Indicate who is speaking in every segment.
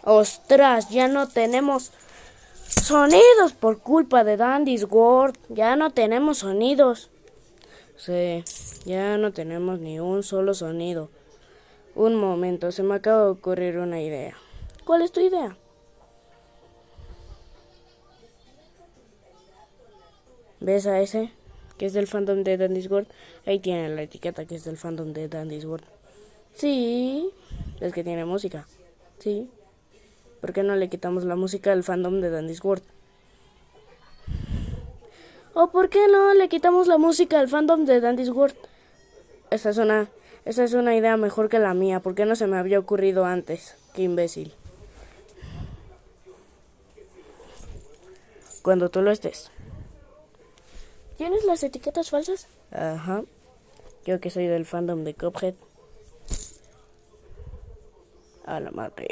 Speaker 1: Ostras, ya no tenemos sonidos por culpa de Dandy's World. Ya no tenemos sonidos. Sí, ya no tenemos ni un solo sonido. Un momento, se me acaba de ocurrir una idea. ¿Cuál es tu idea? ¿Ves a ese? Que es del fandom de Dandy's World. Ahí tiene la etiqueta que es del fandom de Dandy's World. Sí, es que tiene música. Sí. ¿Por qué no le quitamos la música al fandom de Dandy's World? ¿O por qué no le quitamos la música al fandom de Dandy's World? Esa es una idea mejor que la mía. ¿Por qué no se me había ocurrido antes? Qué imbécil. Cuando tú lo estés. ¿Tienes las etiquetas falsas? Ajá. Yo que soy del fandom de Cuphead. A la madre.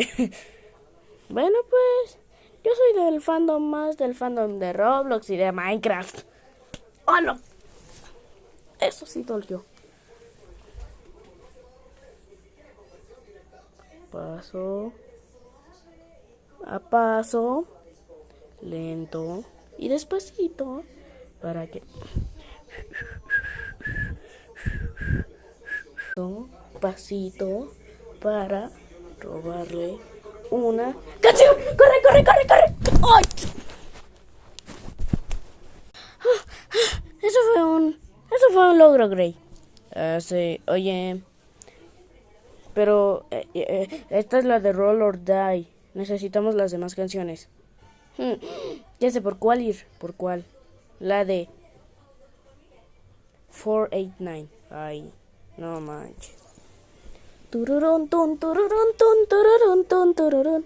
Speaker 1: Bueno, pues yo soy del fandom más del fandom de Roblox y de Minecraft. ¡Oh, no! Eso sí dolió. Paso a paso, lento y despacito, para que... Pasito para robarle una canción. ¡Corre, corre, corre, corre! ¡Ay! Eso fue un logro, Gray. Sí, oye, pero esta es la de Roll or Die. Necesitamos las demás canciones. Ya sé por cuál ir. ¿Por cuál? La de 489. Ay, no manches. Tururun tun tururun tun tururun tun tururun.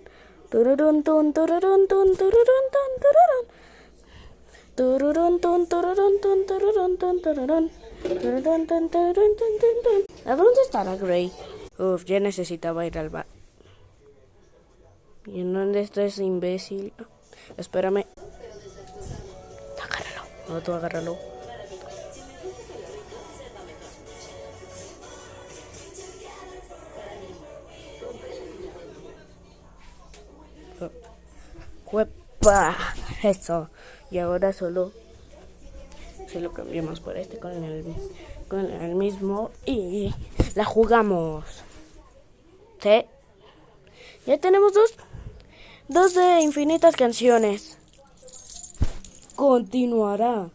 Speaker 1: Tururun tun tururun tun tururun tun tururun. Tururun tun tururun tun tururun tun tururun. Tururun tun tururun tun tun tun. ¿A dónde estará Gray? Uf, ya necesitaba ir al bar. ¿Y en dónde está ese imbécil? Espérame. Agárralo. No, tú agárralo. ¡Huepa! Eso. Y ahora solo se lo cambiamos por este con el mismo y la jugamos. ¿Sí? Ya tenemos dos de infinitas canciones. Continuará.